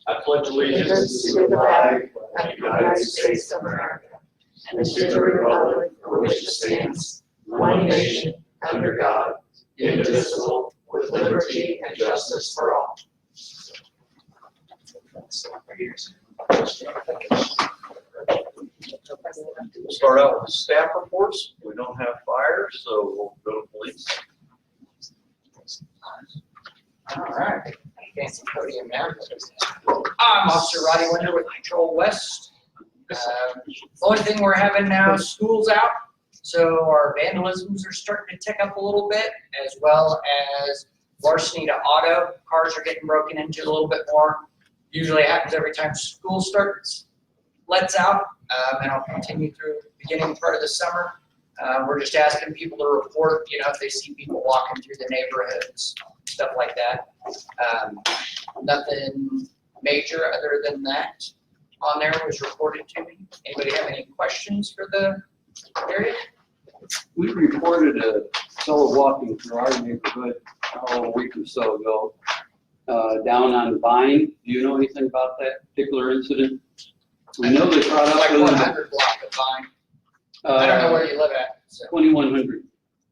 I pledge allegiance to the flag of the United States of America and to the republic for which it stands, one nation, under God, indivisible, with liberty and justice for all. We'll start out with staff reports. We don't have fire, so we'll go to police. All right, fancy podium now. I'm Officer Roddy Winder with Patrol West. The only thing we're having now, school's out, so our vandalisms are starting to tick up a little bit, as well as larceny to auto. Cars are getting broken into a little bit more. Usually happens every time school starts, lets out, and I'll continue through the beginning part of the summer. We're just asking people to report, if they see people walking through the neighborhoods, stuff like that. Nothing major other than that on there was reported to me. Anybody have any questions for the area? We reported a fellow walking through our neighborhood a week or so ago, down on Vine. Do you know anything about that particular incident? We know they brought up like 100 block of Vine. I don't know where you live at. So. 2100.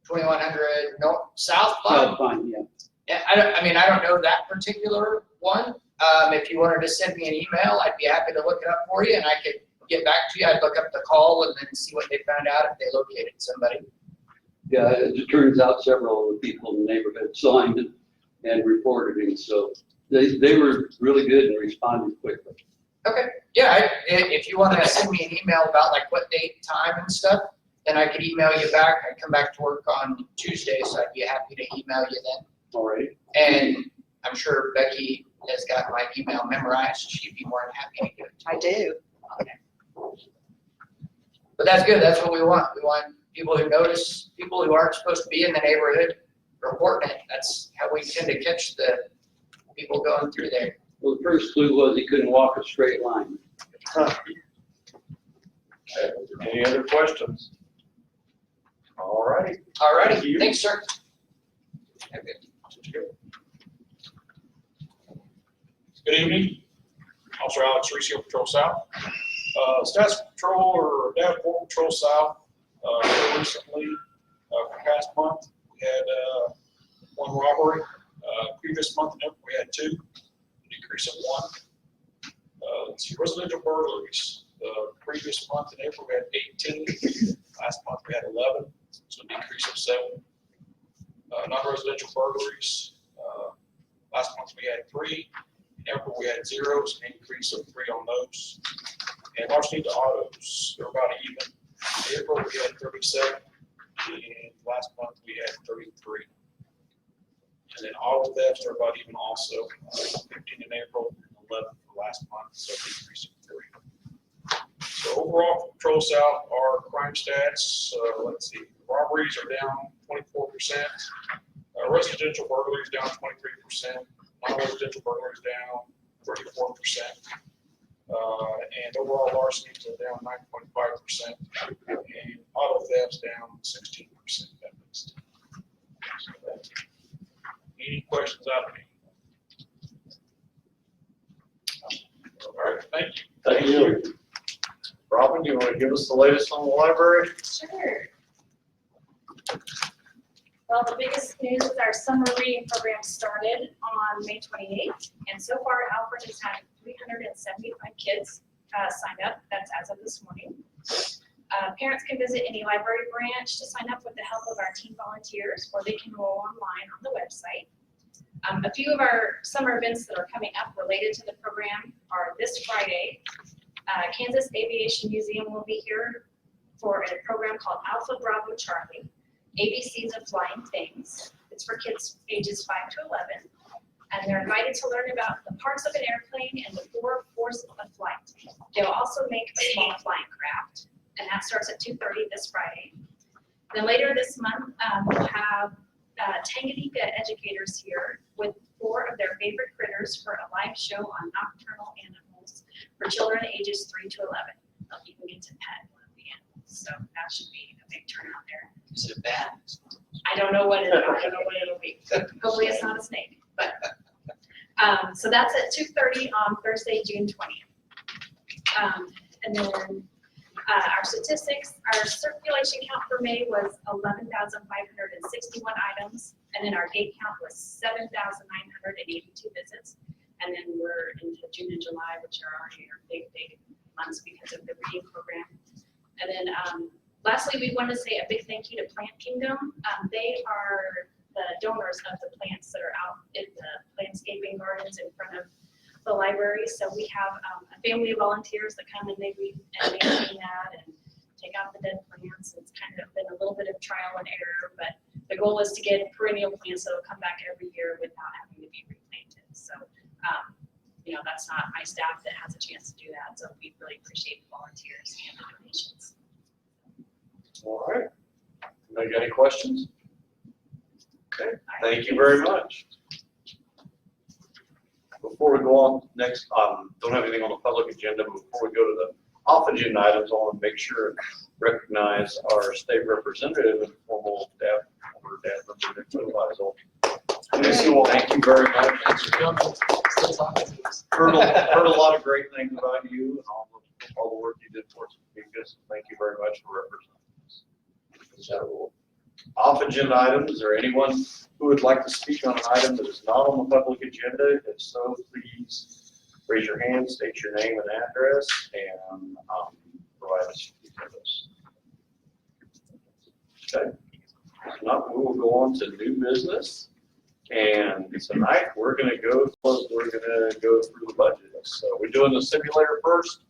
2100 north, south Vine? South Vine, yeah. Yeah, I don't know that particular one. If you wanted to send me an email, I'd be happy to look it up for you, and I could get back to you. I'd look up the call and then see what they found out if they located somebody. Yeah, it turns out several of the people in the neighborhood signed it and reported it, so they were really good and responded quickly. Okay, yeah, if you want to send me an email about like what date, time, and stuff, then I could email you back. I come back to work on Tuesday, so I'd be happy to email you then. All right. And I'm sure Becky has got my email memorized. She'd be more than happy to give it to I do. Okay. But that's good. That's what we want. We want people who notice people who aren't supposed to be in the neighborhood reporting it. That's how we tend to catch the people going through there. Well, the first clue was he couldn't walk a straight line. Any other questions? All righty. All righty. Thank you. Thanks, sir. Good evening, Officer Alex Recio, Patrol South. Stats Patrol or Davenport Patrol South, recently, for the past month, we had one robbery. Previous month we had 2, a decrease of 1. Let's see, residential burglaries. The previous month in April we had 18. Last month we had 11, so a decrease of 7. Non-residential burglaries. Last month we had 3. In April we had 0, so an increase of 3 on those. And larceny to autos, they're about even. In April we had 37, and last month we had 33. And then auto thefts are about even also, 15 in April and 11 for last month, so a decrease of 3. So overall, for Patrol South, our crime stats, let's see, robberies are down 24%, residential burglaries down 23%, non-residential burglaries down 34%, and overall larcenies are down 9.5%, and auto thefts down 16% at least. So, any questions out of me? All right, thank you. Thank you. Robin, do you want to give us the latest on the library? Sure. Well, the biggest news is our summer reading program started on May 28th, and so far Alfred has had 375 kids sign up. That's as of this morning. Parents can visit any library branch to sign up with the help of our teen volunteers, or they can enroll online on the website. A few of our summer events that are coming up related to the program are this Friday. Kansas Aviation Museum will be here for a program called Alpha Bravo Charlie, ABCs of Flying Things. It's for kids ages 5 to 11. And they're invited to learn about the parts of an airplane and the 4 forces of flight. They'll also make a small flying craft, and that starts at 2:30 this Friday. Then later this month, we'll have Tanganyika educators here with 4 of their favorite critters for a live show on nocturnal animals for children ages 3 to 11. They'll even get to pet one of the animals, so that should be a big turnout there. Is it bad? I don't know what it'll be. Hopefully it's not a snake. But So that's at 2:30 on Thursday, June 20th. And then our statistics, our circulation count for May was 11,561 items. And then our gate count was 7,982 visits. And then we're into June and July, which are already our big months because of the reading program. And then lastly, we want to say a big thank you to Plant Kingdom. They are the donors of the plants that are out in the landscaping gardens in front of the library. So we have a family of volunteers that come and they read and maintain that and take out the dead plants. It's kind of been a little bit of trial and error, but the goal is to get perennial plants that will come back every year without having to be replanted. So, you know, that's not my staff that has a chance to do that. So we really appreciate the volunteers and the donations. All right. Anybody got any questions? Okay, thank you very much. Before we go on next, don't have anything on the public agenda, but before we go to the off-agenda items, I want to make sure and recognize our state representative and formal staff member, Nick Littlewhite. Thank you very much. Thanks for coming. Still talking to us. Heard a lot of great things about you and all the work you did for us. Thank you very much for representing us. So, off-agenda items, is there anyone who would like to speak on an item that is not on the public agenda? If so, please raise your hand, state your name and address, and provide us details. Okay. If not, we will go on to new business. And tonight we're going to go through the budget. So we're doing the simulator first.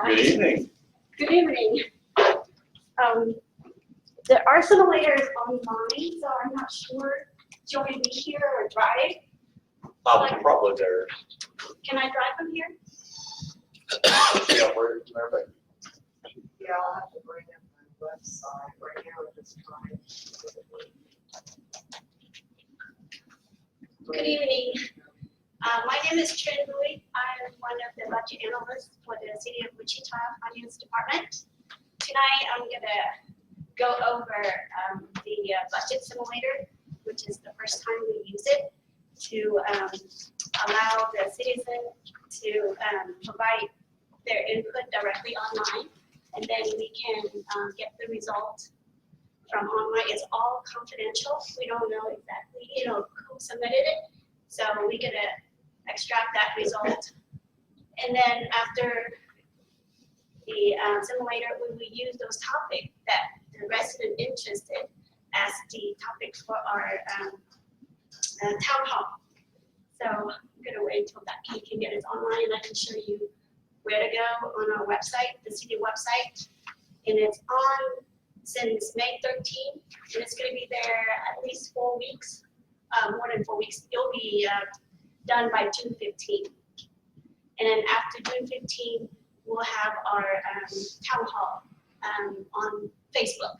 Good evening. Good evening. There are simulators online, so I'm not sure. Do you want me to be here or drive? Probably there. Can I drive from here? Yeah, we're there. Yeah, I'll have to bring up my website right now at this time. Good evening. My name is Trin Louie. I am one of the budget analysts for the City of Wichita Finance Department. Tonight, I'm gonna go over the budget simulator, which is the first time we use it to allow the citizen to provide their input directly online. And then we can get the result from online. It's all confidential. We don't know exactly, who submitted it. So we get to extract that result. And then after the simulator, we will use those topics that the resident interested as the topics for our town hall. So I'm gonna wait until that can get it online and I can show you where to go on our website, the city website. And it's on since May 13th, and it's gonna be there at least 4 weeks, more than 4 weeks. It'll be done by June 15th. And then after June 15th, we'll have our town hall on Facebook,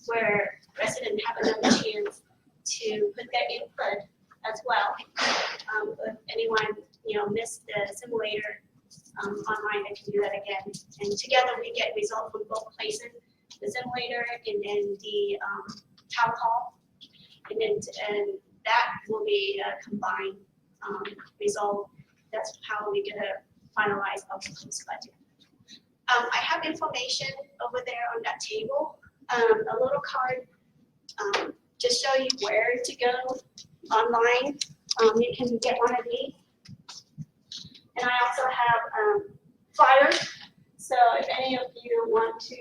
where residents have another chance to put their input as well. If anyone, missed the simulator online, they can do that again. And together we get results from both places, the simulator and then the town hall. And that will be a combined result. That's how we get a finalized outcomes budget. I have information over there on that table, a little card, just show you where to go online. You can get one of these. And I also have flyers. So if any of you want to,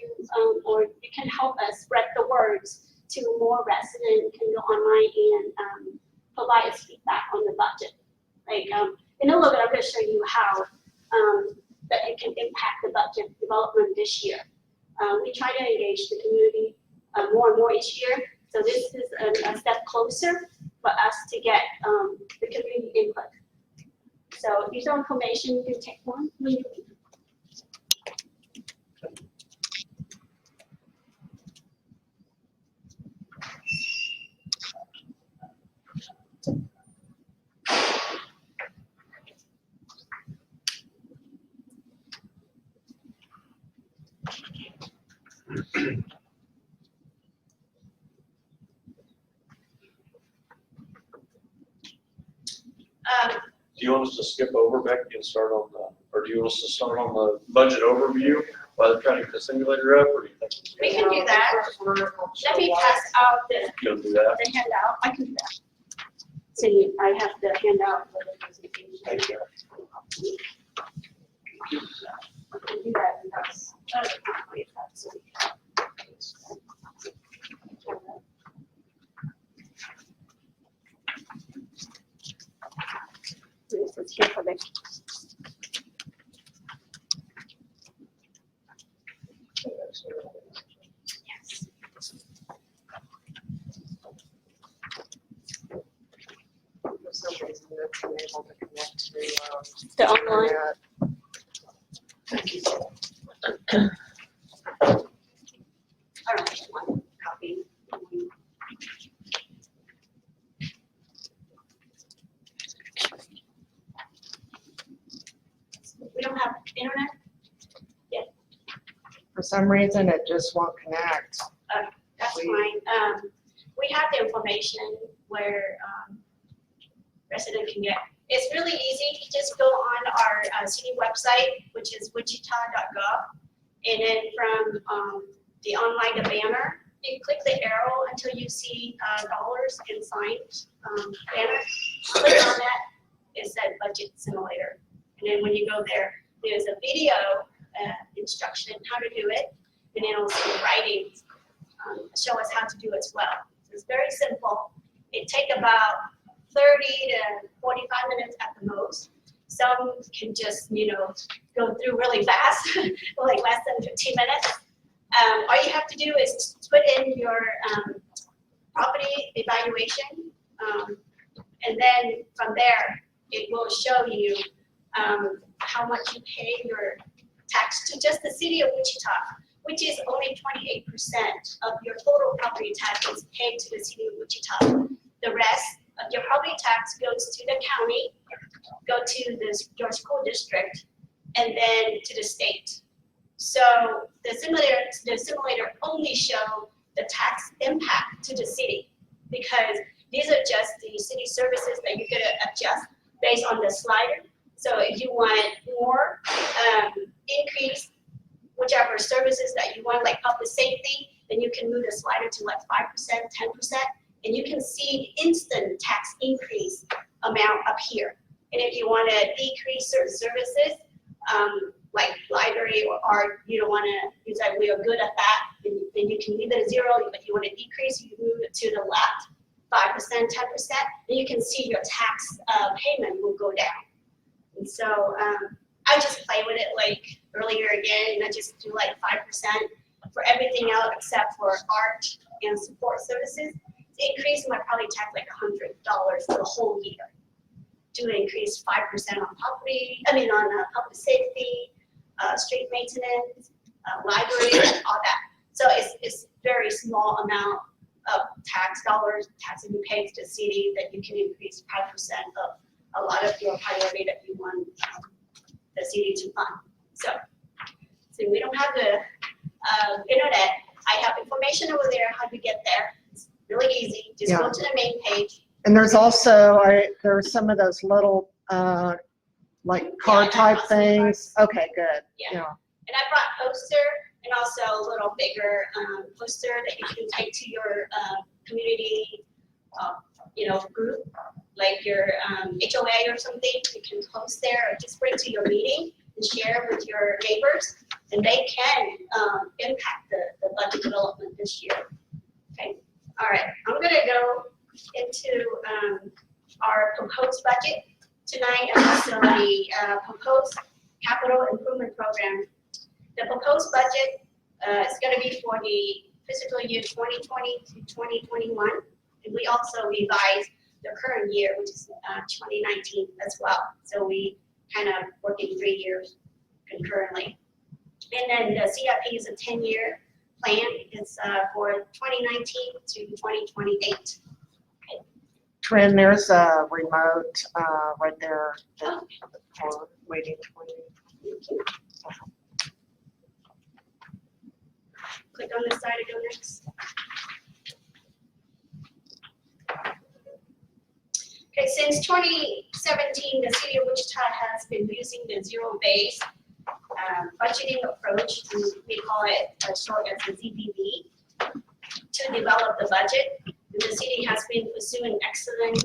or you can help us spread the words to more residents, can go online and provide us feedback on the budget. Like in a little bit, I'm going to show you how that it can impact the budget development this year. We try to engage the community more and more each year. So this is a step closer for us to get the community input. So use our information, you can take one. you want us to skip over, Becky, and start on the, or do you want us to start on the budget overview while they're trying to get the simulator up, or do you think? We can do that. Let me pass out the You'll do that? handout. I can do that. See, I have the handout for the presentation. Thank you. I can do that because, wait, that's. It's here for me. Yes. For some reason, it's unable to connect to, The online. internet. All right, one copy. We don't have internet? For some reason, it just won't connect. That's We- fine. We have the information where resident can get. It's really easy. You just go on our city website, which is wichita.gov. And then from the online, the banner, you click the arrow until you see dollars and signs banner. Click on that, it says budget simulator. And then when you go there, there's a video instruction how to do it. And then also writing show us how to do as well. So it's very simple. It take about 30 to 45 minutes at the most. Some can just, go through really fast, like less than 15 minutes. All you have to do is put in your property evaluation, and then from there, it will show you how much you pay your tax to just the city of Wichita, which is only 28% of your total property taxes paid to the city of Wichita. The rest of your property tax goes to the county, go to your school district, and then to the state. So the simulator only show the tax impact to the city, because these are just the city services that you're gonna adjust based on the slider. So if you want more increase, whichever services that you want, like public safety, then you can move the slider to like 5%, 10%, and you can see instant tax increase amount up here. And if you want to decrease certain services, like library or art, you don't want to use that, we are good at that, then you can leave it at 0. If you want to decrease, you move it to the left, 5%, 10%, and you can see your tax payment will go down. And so I just play with it like earlier again, and I just do like 5% for everything else except for art and support services. It's increasing my property tax like $100 for the whole year. To increase 5% on on public safety, street maintenance, library, all that. So it's very small amount of tax dollars, taxes you pay to the city that you can increase 5% of a lot of your priority that you want the city to fund. So we don't have the internet. I have information over there how to get there. It's really easy. Just go to the main page. And there's also, there's some of those little, like card type things. Okay, good. Yeah. And I brought poster and also a little bigger poster that you can take to your community, group, like your HOA or something. You can post there or just bring to your meeting and share with your neighbors, and they can impact the budget development this year. Okay. All right. I'm gonna go into our proposed budget tonight, and also the proposed capital improvement program. The proposed budget is going to be for the fiscal year 2020 to 2021, and we also revised the current year, which is 2019 as well. So we kind of working 3 years concurrently. And then the CIP is a 10-year plan. It's for 2019 to 2028. Trin, there's a remote right there that we're waiting for you. Click on this side to go next. Okay, since 2017, the city of Wichita has been using the zero-based budgeting approach. We call it short as the ZBB, to develop the budget. And the city has been pursuing excellent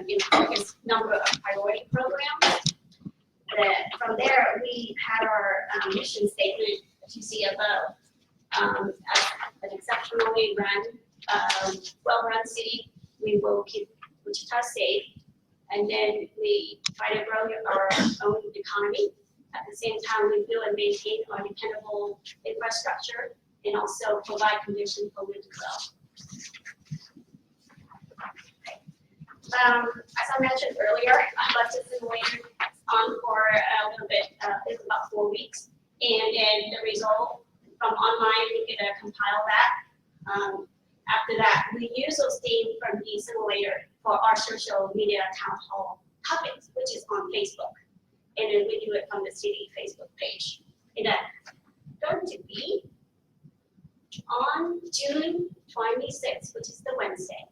in its number of priority programs. From there, we had our mission statement that you see above. As an exceptionally well-run city, we will keep Wichita safe, and then we try to grow our own economy. At the same time, we build and maintain our dependable infrastructure and also provide conditions for wind to grow. As I mentioned earlier, our budget simulator is on for a little bit, it's about 4 weeks. And then the result from online, we get to compile that. After that, we use those themes from the simulator for our social media town hall topics, which is on Facebook. And then we do it from the city Facebook page. And that's going to be on June 26th, which is the Wednesday.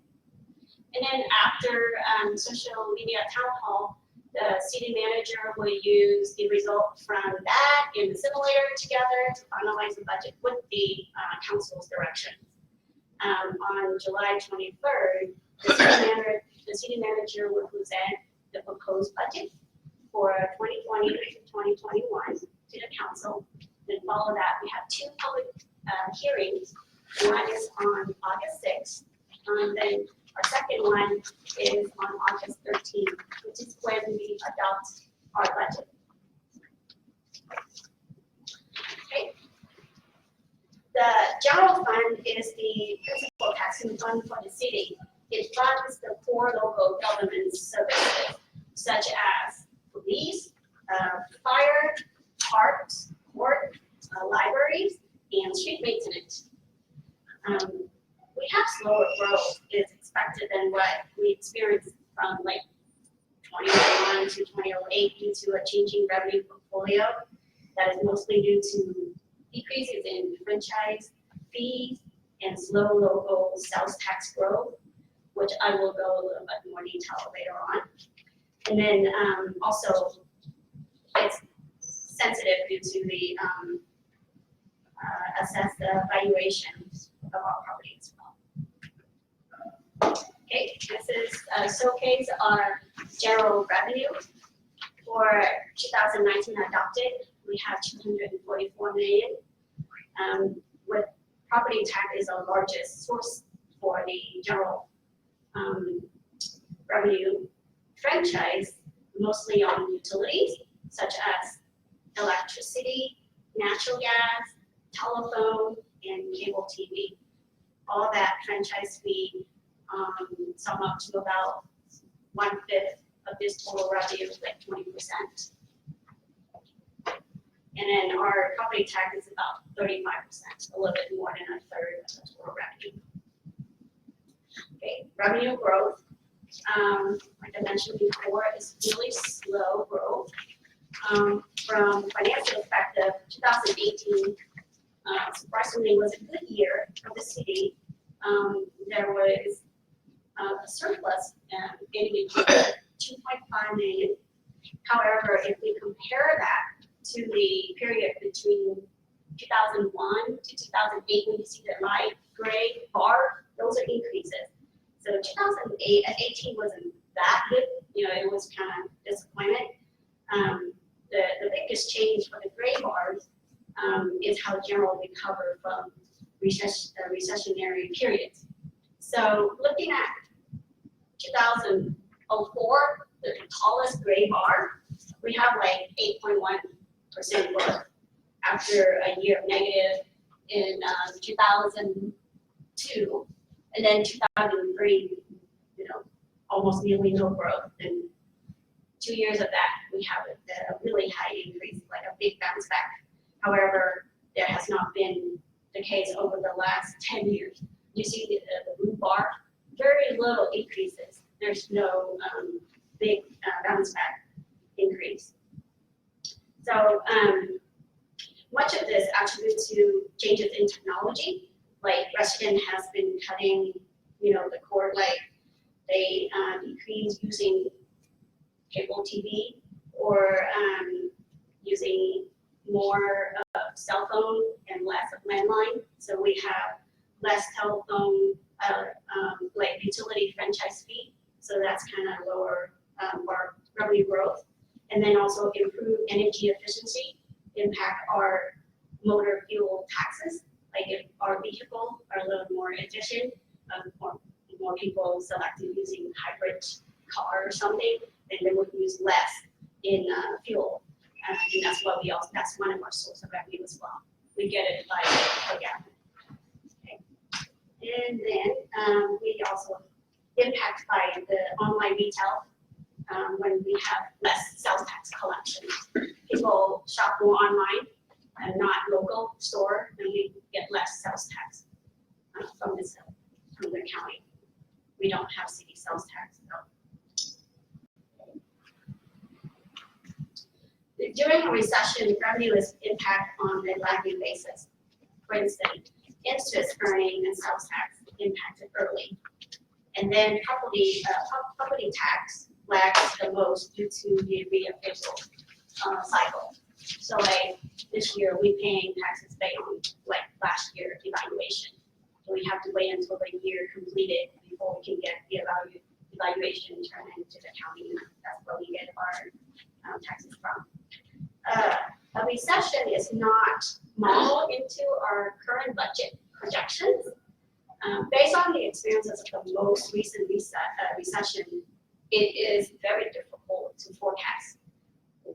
And then after social media town hall, the city manager will use the result from that and the simulator together to finalize the budget with the council's directions. On July 23rd, the city manager will present the proposed budget for 2020 to 2021 to the council. Then follow that, we have 2 public hearings. One is on August 6th, and then our second one is on August 13th, which is when we adopt our budget. Okay. The general fund is the principal taxing fund for the city. It funds the core local government services, such as police, fire, parks, court, libraries, and street maintenance. We have slower growth is expected than what we experienced from like 2001 to 2008 due to a changing revenue portfolio that is mostly due to decreases in franchise fees and slow local sales tax growth, which I will go a little bit more detail later on. And then also it's sensitive due to the assessed valuations of our property as well. Okay, this is showcase our general revenue for 2019 adopted. We have 244 million. With property tax is our largest source for the general revenue. Franchise mostly on utilities such as electricity, natural gas, telephone, and cable TV. All that franchise fee sum up to about 1/5 of this total revenue, like 20%. And then our property tax is about 35%, a little bit more than 1/3 of the total revenue. Okay, revenue growth, like I mentioned before, is really slow growth. From financial perspective, 2018 surprisingly was a good year for the city. There was a surplus getting into 2.5 million. However, if we compare that to the period between 2001 to 2008, when you see the light gray bar, those are increases. So 2018 wasn't that good, it was kind of disappointing. The biggest change for the gray bars is how general recover from recessionary periods. So looking at 2004, the tallest gray bar, we have like 8.1% growth after a year of negative in 2002, and then 2003, almost nearly no growth. And 2 years of that, we have a really high increase, like a big bounce back. However, there has not been the case over the last 10 years. You see the blue bar, very little increases. There's no big bounce back increase. So much of this attributes to changes in technology, like resident has been cutting, the cord, like they decrease using cable TV or using more cell phone and less of landline. So we have less telephone, like utility franchise fee. So that's kind of lower our revenue growth. And then also improve energy efficiency, impact our motor fuel taxes. Like if our vehicles are a little more efficient, more people selecting using hybrid car or something, then they would use less in fuel. And that's what that's one of our sources of revenue as well. We get it by per gallon. Okay. And then we also impact by the online retail when we have less sales tax collection. People shop more online and not local store, and we get less sales tax from the county. We don't have city sales tax. No. During a recession, revenue is impact on a lagging basis. For instance, interest earning and sales tax impacted early. And then property tax lags the most due to the reappraisal cycle. So like this year, we paying taxes based on like last year evaluation. So we have to wait until the year completed before we can get the evaluation turned into the county. That's where we get our taxes from. A recession is not modeled into our current budget projections. Based on the experiences of the most recent recession, it is very difficult to forecast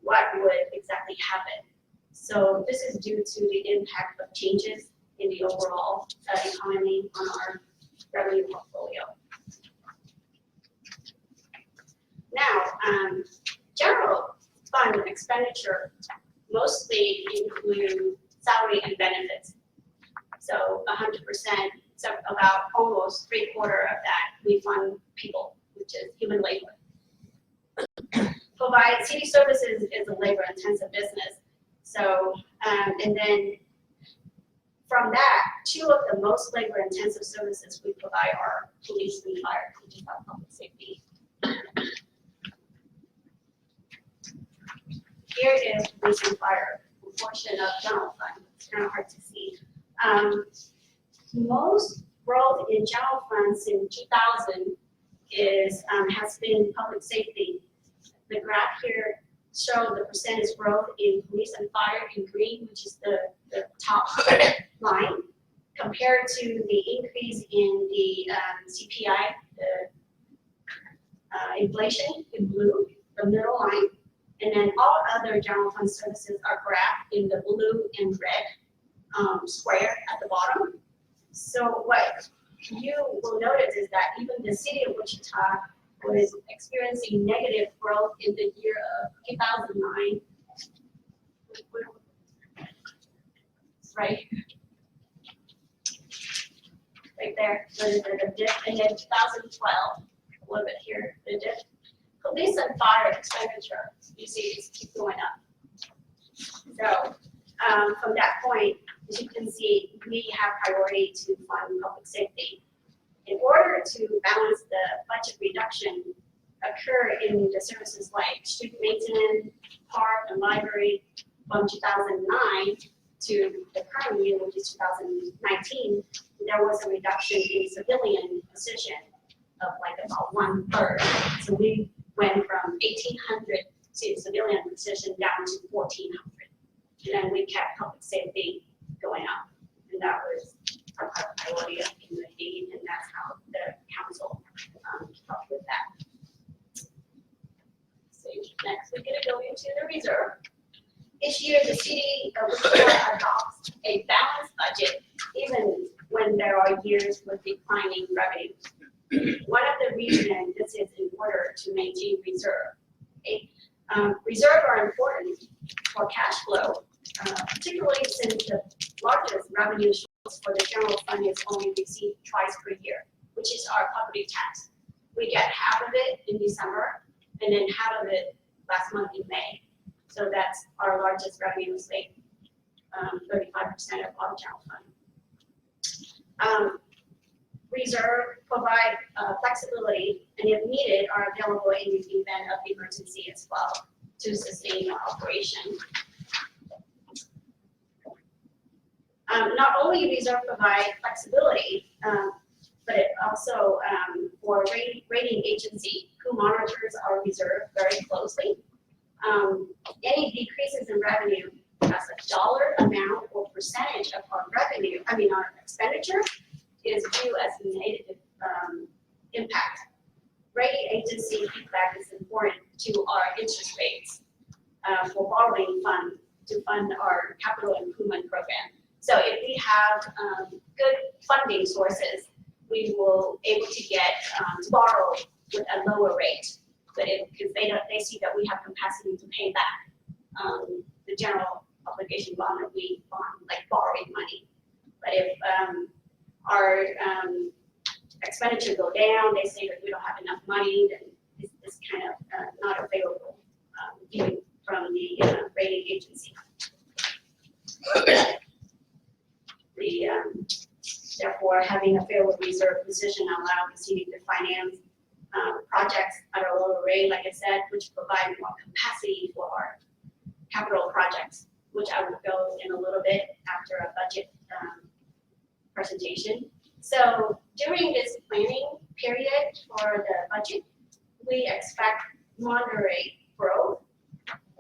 what would exactly happen. So this is due to the impact of changes in the overall economy on our revenue portfolio. Now, general fund expenditure mostly include salary and benefits. So 100%, so about almost 3/4 of that we fund people, which is human labor. Provide city services is a labor-intensive business. So, and then from that, two of the most labor-intensive services we provide are police and fire, which is our public safety. Here is police and fire, a portion of general fund. It's kind of hard to see. Most growth in general funds since 2000 has been public safety. The graph here shows the percentage growth in police and fire in green, which is the top line, compared to the increase in the CPI, the inflation in blue, the middle line, and then all other general fund services are graphed in the blue and red square at the bottom. So what you will notice is that even the city of Wichita was experiencing negative growth in the year of 2009. Right there, the dip, and then 2012, a little bit here, the dip. Police and fire expenditure, you see it's keep going up. So from that point, as you can see, we have priority to fund public safety. In order to balance the budget reduction occur in the services like street maintenance, park, and library from 2009 to the current year, which is 2019, there was a reduction in civilian position of like about 1/3. So we went from 1,800 civilian position down to 1,400. And then we kept public safety going up. And that was our priority of community, and that's how the council came up with that. So next, we're gonna go into the reserve. Each year, the city of Wichita adopts a balanced budget, even when there are years with declining revenue. One of the reasons this is in order to maintain reserve. Reserve are important for cash flow, particularly since the largest revenue source for the general fund is only received twice per year, which is our property tax. We get half of it in December, and then half of it last month in May. So that's our largest revenue slate, 35% of our general fund. reserve, provide flexibility, and if needed, are available in the event of emergency as well to sustain our operation. Not only reserve provide flexibility, but it also for rating agency who monitors our reserve very closely. Any decreases in revenue as a dollar amount or percentage of our revenue, our expenditure, is viewed as a negative impact. Rating agency feedback is important to our interest rates for borrowing fund to fund our capital improvement program. So if we have good funding sources, we will able to get to borrow with a lower rate. But because they see that we have capacity to pay back the general obligation bond, or we bond like borrowing money. But if our expenditure go down, they say that we don't have enough money, then it's kind of not a favorable view from the rating agency. Therefore, having a favorable reserve position allows the city to finance projects at a lower rate, like I said, which provide more capacity for our capital projects, which I will go in a little bit after a budget presentation. So during this planning period for the budget, we expect moderate growth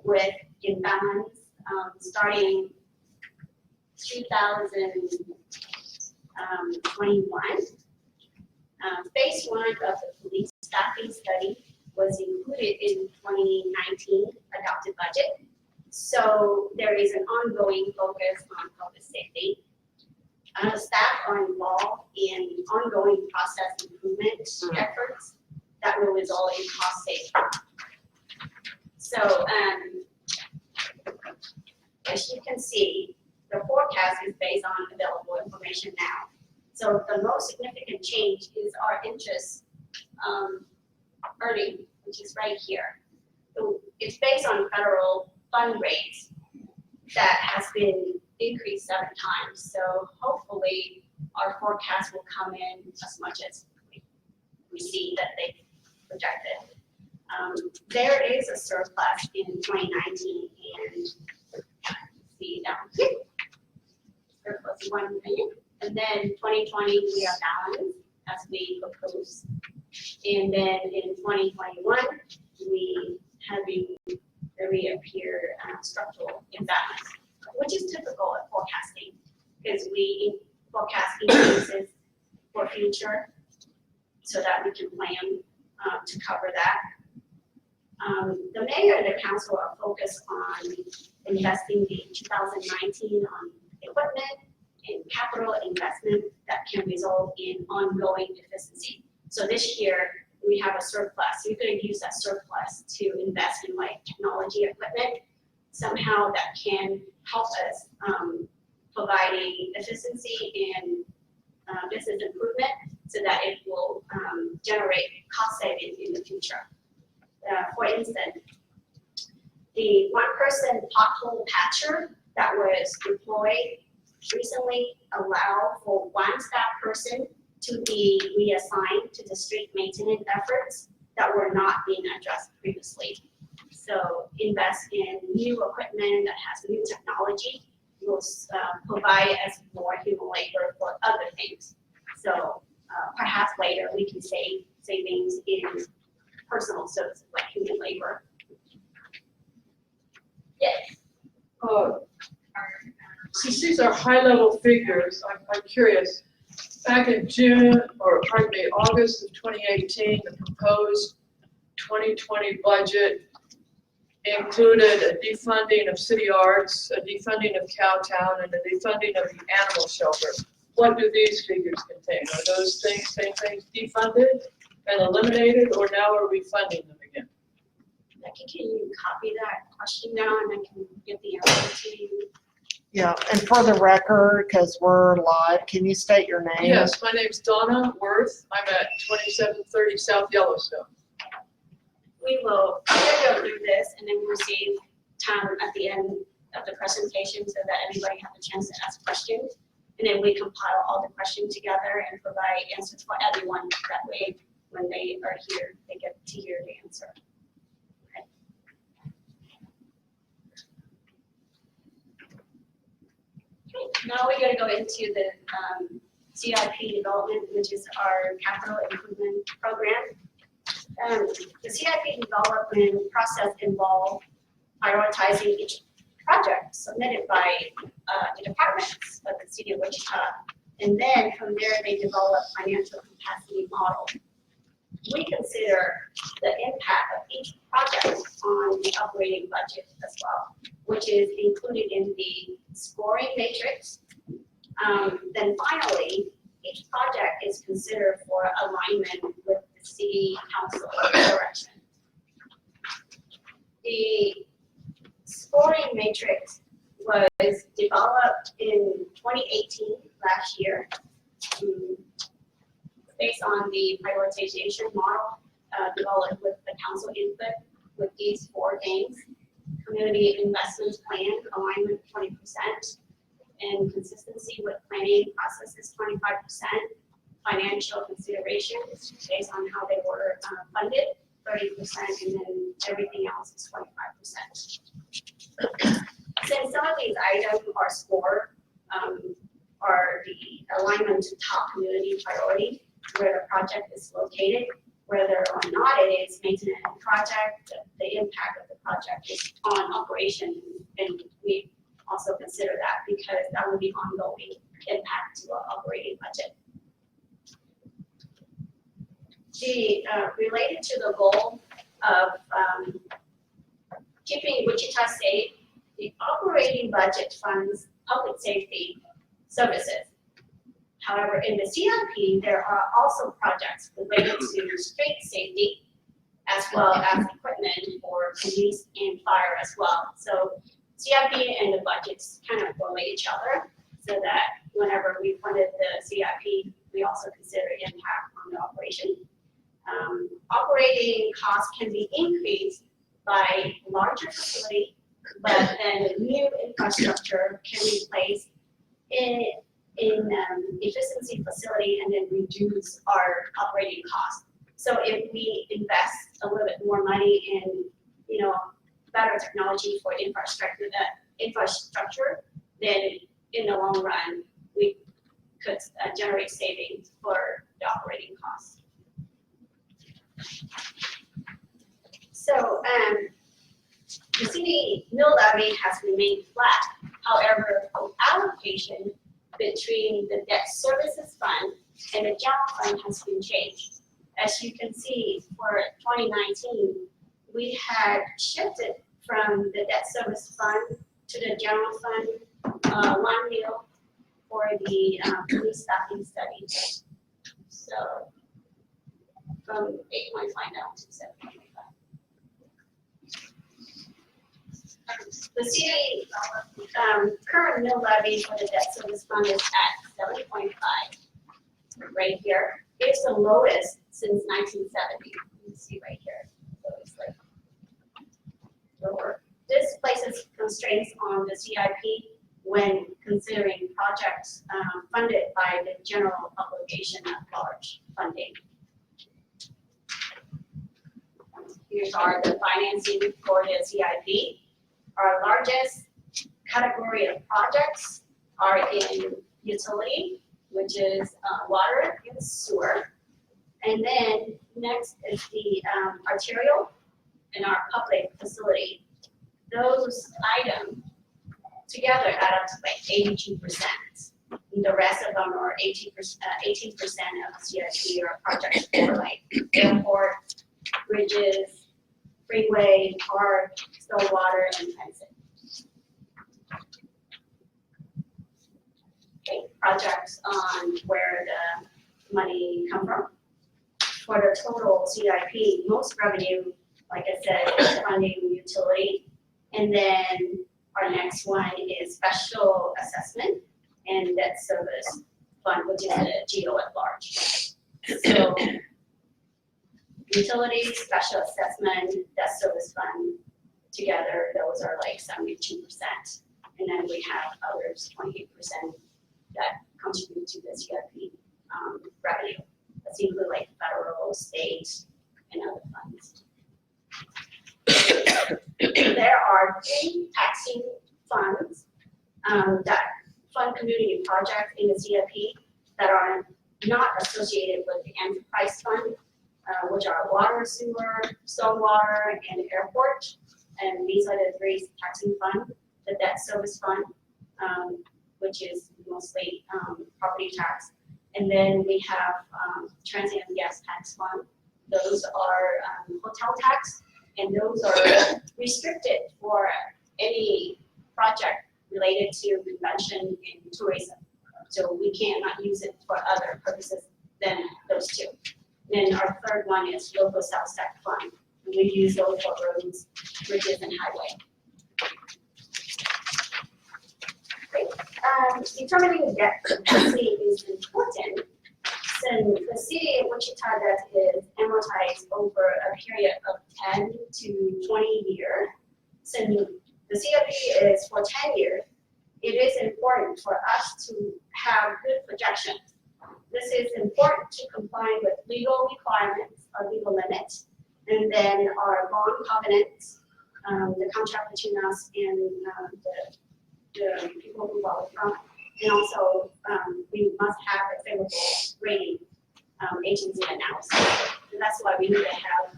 with imbalance starting 2021. Phase 1 of the police staffing study was included in 2019 adopted budget. So there is an ongoing focus on public safety. Staff are involved in ongoing process improvement efforts that will result in cost savings. So as you can see, the forecast is based on available information now. So the most significant change is our interest earning, which is right here. So it's based on federal fund rates that has been increased 7 times. So hopefully our forecast will come in as much as we see that they projected. There is a surplus in 2019 and see down here. Surplus 1 million. And then 2020 we are balanced as we propose. And then in 2021 we appear structural imbalance, which is typical of forecasting because we forecast increases for future so that we can plan to cover that. The mayor and the council are focused on investing the 2019 on equipment and capital investment that can result in ongoing efficiency. So this year we have a surplus. We're going to use that surplus to invest in like technology equipment somehow that can help us providing efficiency and business improvement so that it will generate cost savings in the future. For instance, the one-person pothole patcher that was deployed recently allowed for one staff person to be reassigned to the street maintenance efforts that were not being addressed previously. So invest in new equipment that has new technology will provide us more human labor for other things. So perhaps later we can save savings in personal services like human labor. Yes. Since these are high-level figures, I'm curious. Back in August of 2018, the proposed 2020 budget included a defunding of city arts, a defunding of Cowtown, and a defunding of the animal shelter. What do these figures contain? Are those same things defunded and eliminated, or now are we funding them again? Becky, can you copy that question now and I can get the answer to you? Yeah, and for the record, because we're live, can you state your name? Yes, my name's Donna Worth. I'm at 2730 South Yellowstone. We will go through this and then we'll save time at the end of the presentation so that everybody has a chance to ask questions. And then we compile all the questions together and provide answers for everyone. That way, when they are here, they get to hear the answer. Okay. Okay, now we're going to go into the CIP development, which is our capital improvement program. The CIP development process involves prioritizing each project submitted by the departments of the city of Wichita. And then from there, they develop financial capacity model. We consider the impact of each project on the operating budget as well, which is included in the scoring matrix. Then finally, each project is considered for alignment with the city council direction. The scoring matrix was developed in 2018, last year, based on the prioritization model developed with the council input with these 4 things: community investment plan, alignment 20%, and consistency with planning processes 25%, financial considerations based on how they were funded 30%, and then everything else is 25%. Since some of these items are scored, are the alignment to top community priority, where the project is located, whether or not it is maintenance project, the impact of the project is on operation, and we also consider that because that will be ongoing impact to our operating budget. Related to the goal of keeping Wichita safe, the operating budget funds public safety services. However, in the CIP, there are also projects related to street safety, as well as equipment for police and fire as well. So CIP and the budgets kind of relate each other, so that whenever we funded the CIP, we also consider impact on the operation. Operating costs can be increased by larger facility, but then new infrastructure can be placed in efficiency facility and then reduce our operating costs. So if we invest a little bit more money in, better technology for infrastructure, then in the long run, we could generate savings for the operating costs. So the city mill levy has remained flat. However, the allocation between the debt services fund and the general fund has been changed. As you can see, for 2019, we had shifted from the debt service fund to the general fund, 1 mil for the police staffing study. So from 8.5 down to 7.5. The city current mill levy for the debt service fund is at 7.5 right here. It's the lowest since 1970. You can see right here. So it's like lower. This places constraints on the CIP when considering projects funded by the general obligation at large funding. Here's are the financing for the CIP. Our largest category of projects are in utility, which is water and sewer. And then next is the arterial and our public facility. Those items together add up to like 82%. The rest of them are 18% of the CIP are projects for like airport, bridges, freeway, park, stormwater, and fencing. Okay, projects on where the money come from. For the total CIP, most revenue, like I said, is funding utility. And then our next one is special assessment and debt service fund, which is the GO at large. So utilities, special assessment, debt service fund, together, those are like 72%. And then we have others, 28%, that contribute to the CIP revenue. That's include like federal, state, and other funds. There are 3 taxing funds that fund community projects in the CIP that are not associated with the enterprise fund, which are water, sewer, stormwater, and airport. And these are the 3 taxing funds. The debt service fund, which is mostly property tax. And then we have transient gas tax fund. Those are hotel tax, and those are restricted for any project related to convention and tourism. So we cannot use it for other purposes than those 2. Then our third one is local sales tax fund. And we use those for roads, bridges, and highway. Determining debt capacity is important since the city of Wichita debt is amortized over a period of 10 to 20 years. Since the CIP is for 10 years, it is important for us to have good projections. This is important to comply with legal requirements or legal limits, and then our bond covenants, the contract between us and the people who borrow from, and also we must have a favorable rating agency analysis. And that's why we need to have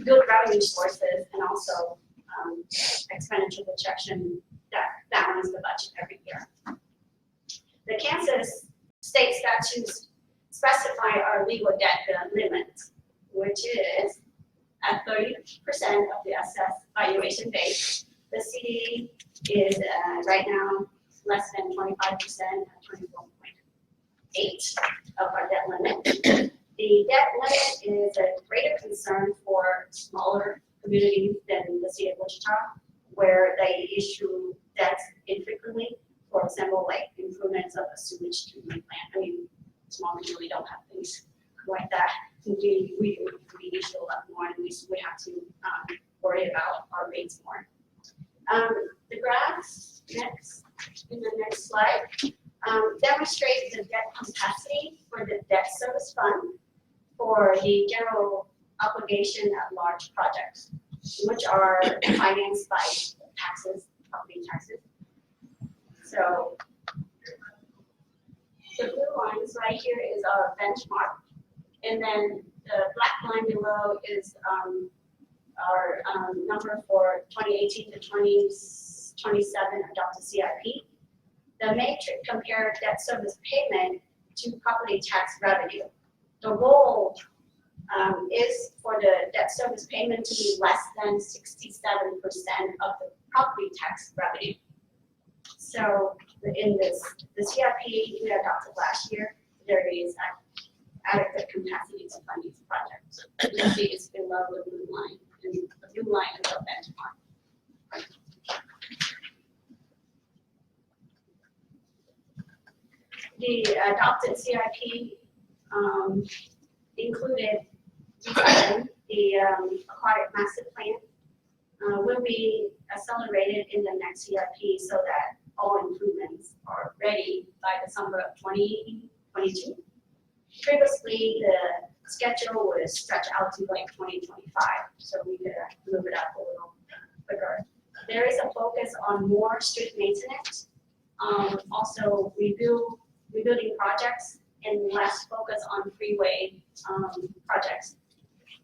good revenue sources and also expenditure projection that balance the budget every year. The Kansas state statutes specify our legal debt limit, which is at 30% of the assessed valuation base. The city is right now less than 25%, at 24.8% of our debt limit. The debt limit is a greater concern for smaller communities than the city of Wichita, where they issue debts infrequently. For example, like improvements of a sewage treatment plant. I mean, small communities really don't have things like that. We issue a lot more, and we have to worry about our rates more. The graphs in the next slide demonstrate the debt capacity for the debt service fund for the general obligation at large projects, which are financed by taxes, property taxes. So the blue lines right here is our benchmark, and then the black line below is our number for 2018 to 2027 adopted CIP. The matrix compares debt service payment to property tax revenue. The goal is for the debt service payment to be less than 67% of the property tax revenue. So in the CIP we adopted last year, there is adequate capacity to fund these projects. You see it's below the blue line, and the blue line is our benchmark. The adopted CIP included the aquatic master plan will be accelerated in the next CIP so that all improvements are ready by December of 2022. Previously, the schedule was stretched out to like 2025, so we could move it up a little quicker. There is a focus on more street maintenance, also rebuilding projects, and less focus on freeway projects.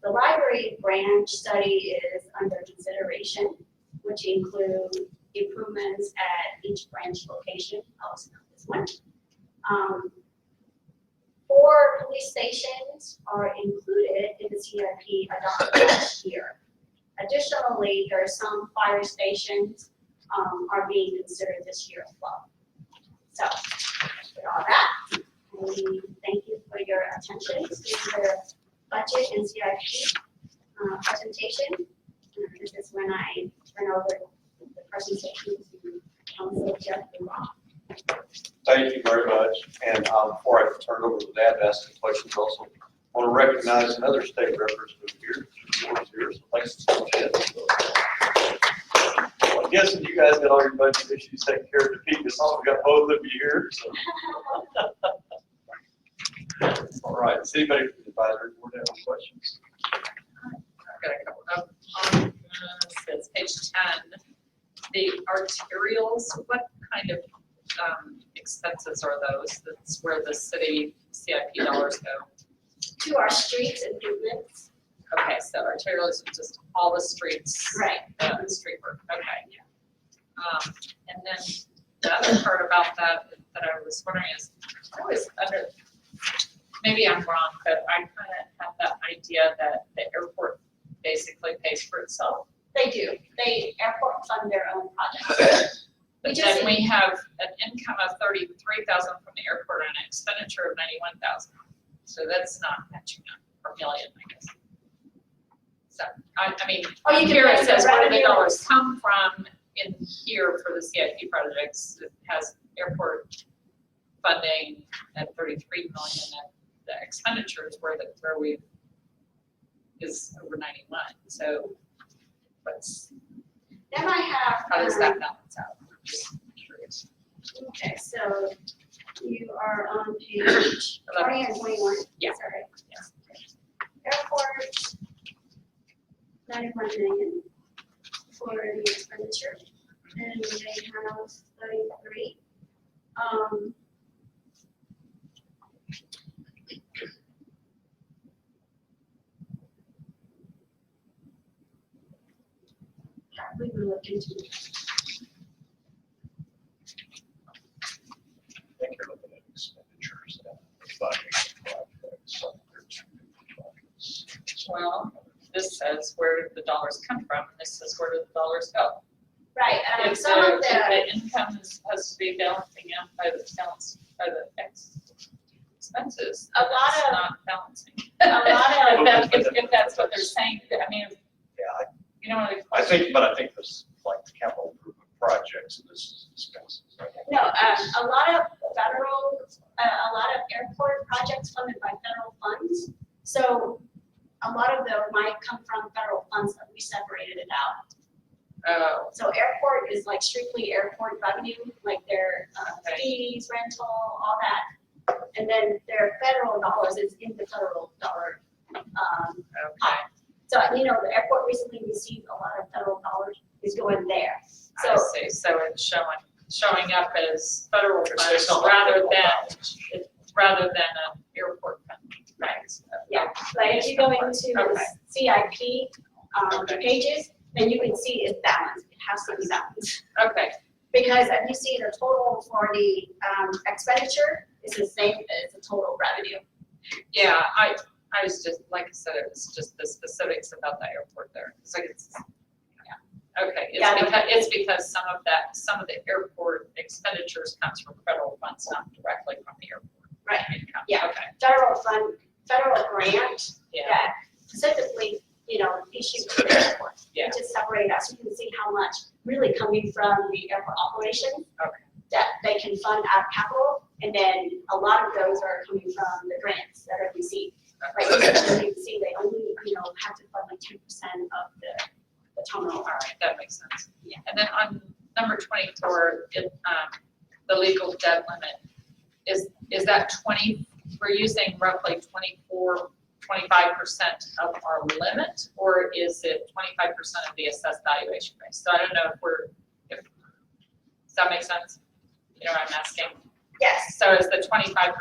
The library branch study is under consideration, which include improvements at each branch location. Also this one. 4 police stations are included in the CIP adopted last year. Additionally, there are some fire stations are being considered this year as well. So, with all that, we thank you for your attention to the budget and CIP presentation. This is when I turn over the presentation to Council Jeff Roth. Thank you very much. And before I turn it over to Dad to ask some questions, also want to recognize another state representative here. So thanks so much, Ed. guessing you guys got all your budget issues taken care of to keep us on. We got both of you here, so. All right, does anybody from the advisory board have any questions? I've got a couple of, says page 10, the arterials, what kind of expenses are those? That's where the city CIP dollars go. To our streets improvements. Okay, so arterials are just all the streets. Right. Street work, okay. And then the other part about that I was wondering is, I was under, maybe I'm wrong, but I kind of have that idea that the airport basically pays for itself. They do. Airport fund their own projects. But then we have an income of 33,000 from the airport and an expenditure of 91,000. So that's not matching up, or million, I guess. So, I mean, Oh, you can here it raise the says where the revenue. dollars come from in here for the CIP projects. It has airport funding at 33 million, and the expenditures where we is over 91. So what's, Then I have. how does that balance out? Just curious. Okay, so you are on page 20 and 21. Yeah. Sorry. Yes. Airport, 91 million for the expenditure, and they have 33. We will look into it. I think you're looking at expenditures and funding projects. Well, this says where did the dollars come from, and this says where did the dollars go? Right, If some of if the, the income is supposed to be balancing out by the expenses, A lot that's of- not balancing. a lot of, If that's what they're saying, I mean, Yeah, you know, I think this, like the capital improvement projects, and this is expenses. no, a lot of federal, a lot of airport projects funded by federal funds. So a lot of them might come from federal funds, but we separated it out. So airport is like strictly airport revenue, like their fees, rental, all that. And then their federal dollars is in the federal dollar. okay, So, you know, the airport recently received a lot of federal dollars is going there. I So, see, so it's showing up as federal It's funds not rather like than an airport fund. Right. yeah, but if you go into the Okay. CIP Okay. pages, then you can see it's balanced. It has to be balanced. Okay, Because if you see the total for the expenditure is the same as the total revenue. yeah, I was just, like I said, it was just the specifics about the airport there. It's like it's, yeah, okay. It's because some of the airport expenditures comes from federal funds, not directly from the airport. Right. Income. Yeah. Okay, Federal fund, federal grant yeah, that specifically, you know, issued to the airport. Yeah. Just separate out so you can see how much really coming from the airport operation. Okay. That they can fund out of capital, and then a lot of those are coming from the grants that are received. Like you can see, they only, you know, have to fund like 10% of the terminal. all right, that makes sense. Yeah. And then on number 24, the legal debt limit, is that 20, we're using roughly 25% of our limit, or is it 25% of the assessed valuation base? So I don't know does that make sense? You know what I'm asking? Yes, So is the 25%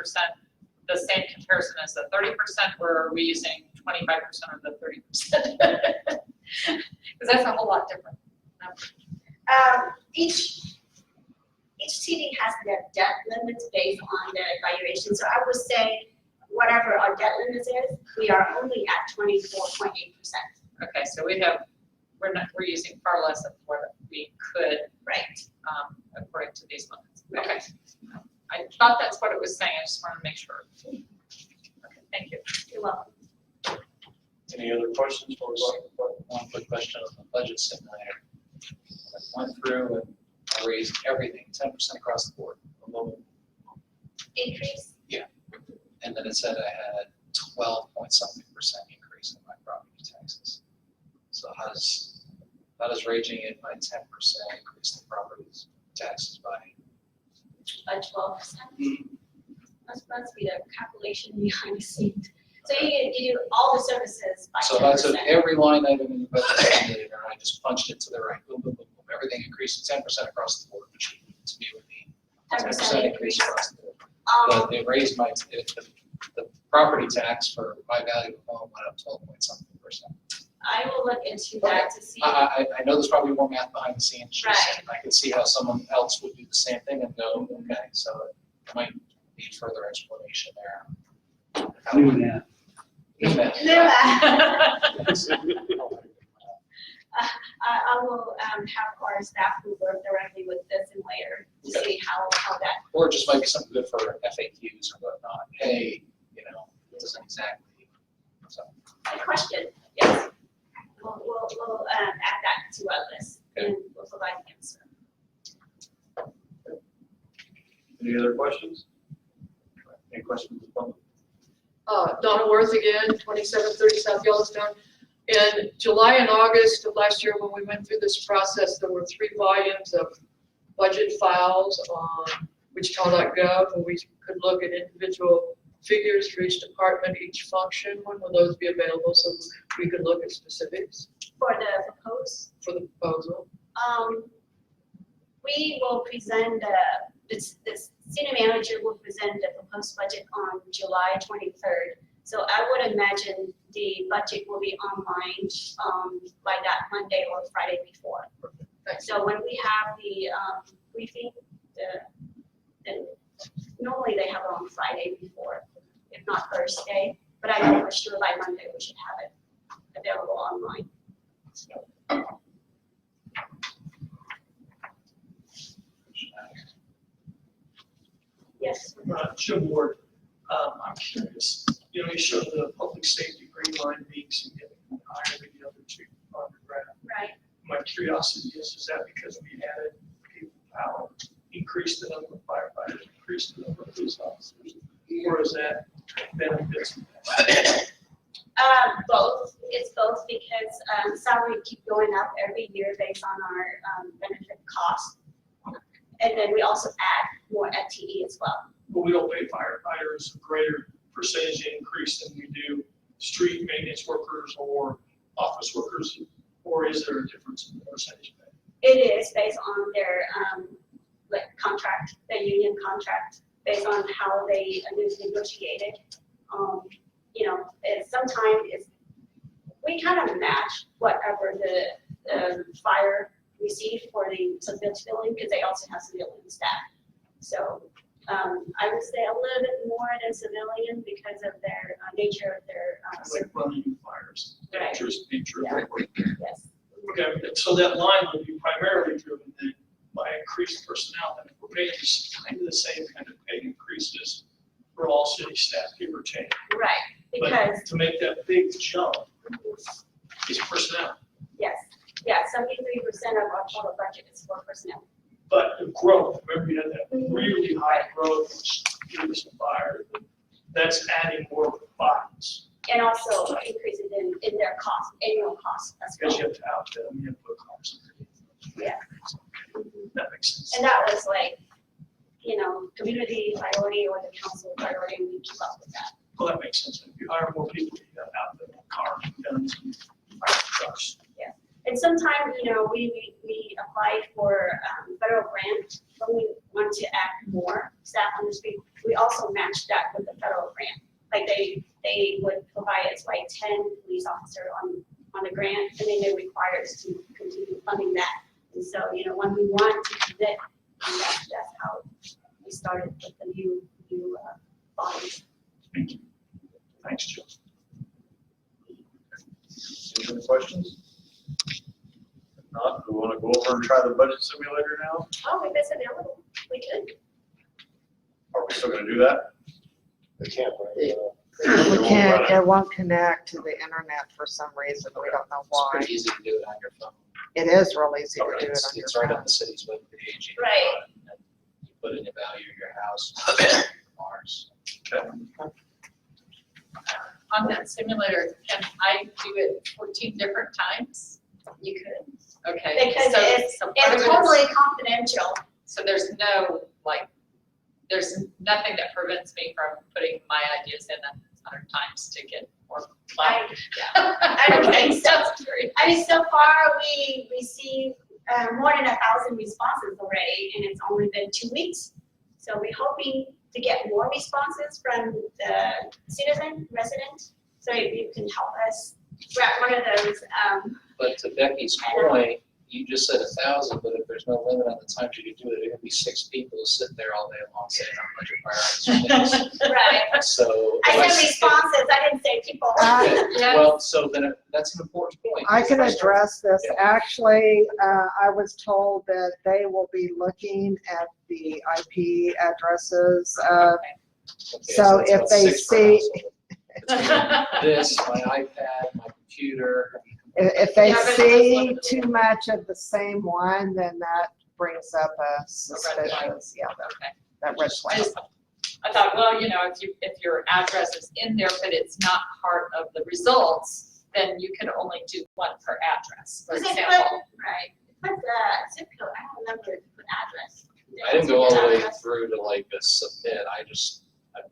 the same comparison as the 30%, or are we using 25% of the 30%? Because that's a whole lot different. each CD has their debt limits based on their valuation. So I would say whatever our debt limit is, we are only at 24.8%. Okay, so we're using far less of what we could, Right. according to these limits. Okay. I thought that's what it was saying, I just wanted to make sure. Okay, thank you. You're welcome. Any other questions for us? One quick question on the budget simulator. I went through and I raised everything 10% across the board. Increase? And then it said I had 12 point something % increase in my property taxes. So how does That is raising it by 10%, increase the property's taxes by. By 12%. Must be the calculation behind the scenes. So you do all the services by 10%. So that's at every line item in the budget, and I just punched it to the right, boom, boom, boom, boom. Everything increased 10% across the board, which to me would be 10% increase across the board. But they raised the property tax for my value of home went up 12 point something percent. I will look into that to see. I know there's probably more math behind the scenes. Just- Right. I can see how someone else would do the same thing and go, okay, so it might need further explanation there. New math. New math. I will have our staff who work directly with this and later to Okay. see how that. Or it just might be something good for FAQs or whatnot. Hey, it doesn't exactly, so. Good question, yes. We'll add that to our list and we'll provide the answer. Any other questions? Any questions? Donna Worth again, 2730 South Yellowstone. In July and August of last year, when we went through this process, there were 3 volumes of budget files on wichita.gov, where we could look at individual figures for each department, each function. When will those be available so we could look at specifics For the proposed, for the proposal? we will present, the senior manager will present the proposed budget on July 23rd. So I would imagine the budget will be online by that Monday or Friday before. So when we have the briefing, normally they have it on Friday before, if not Thursday. But I know for sure by Monday we should have it available online. Yes. Jim Ward, I'm curious, you showed the public safety green line being significantly higher than the other 2 underground. Right. My curiosity is that because we added people power, increased the number of firefighters, increased the number of police officers, or is that benefits? Both. It's both because salary keep going up every year based on our benefit costs. And then we also add more FTE as well. But we don't pay firefighters a greater percentage increase than we do street maintenance workers or office workers, or is there a difference in the percentage pay? It is based on their contract, their union contract, based on how they negotiated. Sometimes we kind of match whatever the fire received for the civilian, because they also have civilian staff. So I would say a little bit more than civilian because of their nature of their. Like running fires, Right. nature. Yeah. Yes. Okay, so that line would be primarily driven then by increased personnel, and if we're paying the same kind of pay increases for all city staff, give or take. Right, because, But to make that big jump is personnel, yes, 73% of our total budget is for personnel. but the growth, remember you had that really high growth, which gave us a fire, that's adding more bodies, And also increases in their cost, annual cost as because well. you have to outfit them, you have to put cars underneath. Yeah. That makes sense. And that was like, community priority or the council priority, and we keep up with that. Well, that makes sense, if you hire more people, you got to outfit them, cars, guns, and fire trucks. And sometimes, we apply for federal grant when we want to add more staff on the street. We also match that with the federal grant. Like they would provide us like 10 police officer on the grant, and then they require us to continue funding that. And so, when we want to commit, that's how we started with the new bodies. Thank you. Thanks, Joe. Any other questions? If not, we want to go over and try the budget simulator now? Oh, if it's available, we could. Are we still going to do that? We can't, it won't connect to the internet for some reason. We don't know It's why. pretty easy to do it on your phone. It is real easy to do it It's on your it's right on phone. the city's webpage. Right. And you put in the value of your house, Mars. On that simulator, can I do it 14 different times? You could. Okay. Because so- it's- so part of It's it is- totally confidential. So there's no, like, there's nothing that prevents me from putting my ideas in 100 times to get more clout. I don't think so. That's great. I mean, so far, we received more than 1,000 responses already, and it's only been 2 weeks. So we're hoping to get more responses from the resident, so if you can help us grab one of those. But to Becky's point, you just said 1,000, but if there's no limit on the times you can do it, there could be 6 people sitting there all day long saying how much your priorities are this. Right. So. I said responses, I didn't say people. Yeah. Well, so then that's an important point. I can address this. Yeah. Actually, I was told that they will be looking at the IP addresses. Okay, So it's if about they 6 per see- household. It's gonna be This, my iPad, my computer. If they Yeah, but it does see look- too much of the same one, then that brings up a flag. suspicion. Yeah, Okay. that red flag. I thought, well, if your address is in there, but it's not part of the results, then you can only do one per address, for Was it example. Right. Put the zip code, I don't remember if you put address. I didn't go all the way through to like a submit.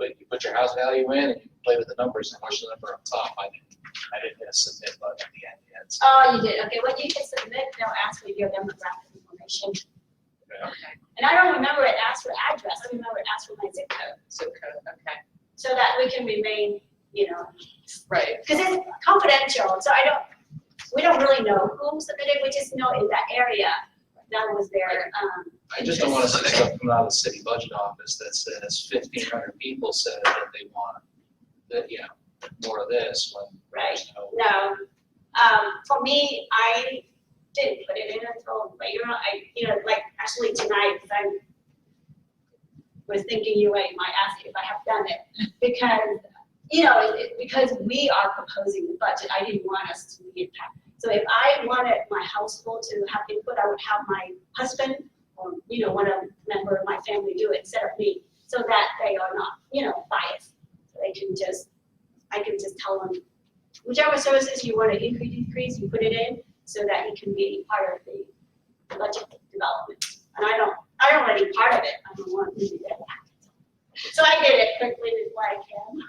You put your house value in and you play with the numbers and push the number up top. I didn't hit a submit button at the end yet. So, Oh, you did, okay, when you hit submit, they'll ask for your demographic information. yeah. And I don't remember it asked for address, I remember it asked for my zip code, Zip code, okay, so that we can remain, right. because it's confidential, so we don't really know who submitted, we just know in that area that was their, I just don't want to see stuff coming out of the city budget office that says 1,500 people said that they want, more of this when right. there's no. No, for me, I didn't put it in until later. Actually tonight, because I was thinking you might ask if I have done it, because because we are proposing the budget, I didn't want us to be impacted. So if I wanted my household to have input, I would have my husband or one member of my family do it instead of me, so that they are not biased. So I can just tell them whichever services you want to increase, you put it in so that it can be part of the budget development. And I don't want to be part of it. I don't want to be there. So I did it quickly before I can.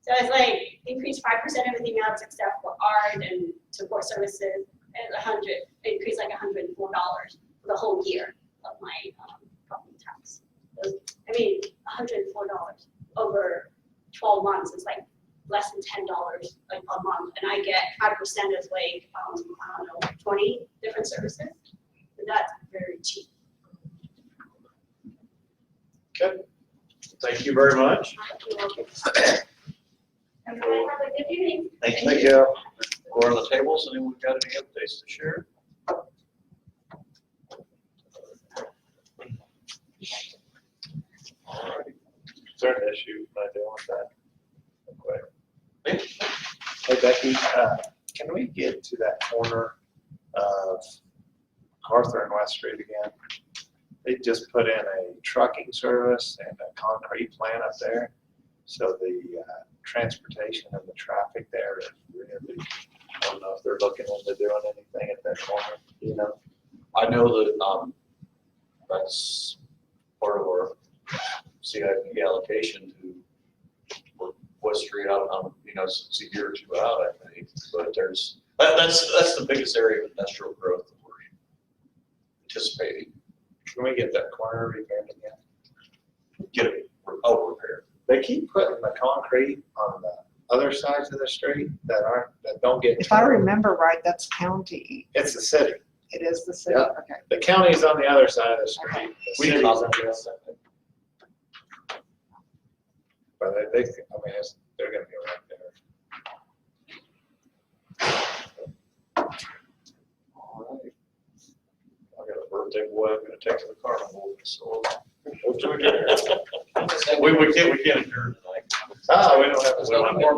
So it's like increase 5% everything else except for art and support services, and increase like $104 for the whole year of my property tax. $104 over 12 months is like less than $10 a month, and I get 5% of like, 20 different services. And that's very cheap. Okay, thank you very much. Everybody have a good evening. Thank you. Go on the tables, and then we've got any updates to share. All right. Is there an issue I deal with that? Okay. Hey Becky, can we get to that corner of Arthur and West Street again? They just put in a trucking service and a concrete plant up there. So the transportation and the traffic there is really, I don't know if they're looking into doing anything at that corner, I know that, that's part of our CIP allocation to work West Street out on, it's a year or two out, I think. But that's the biggest area of industrial growth that we're anticipating. Can we get that corner repaired again? Get it, repaired. They keep putting the concrete on the other sides of the street that don't get. If I remember right, that's county. It's the city. It is the city, Yeah. okay. The county's on the other side of the street. The We did city's not- on the other side. But they're gonna be right there. All right. I got a birthday boy I'm gonna take to the carnival, so. We can't adjourn tonight. Oh, we don't have There's to. no more.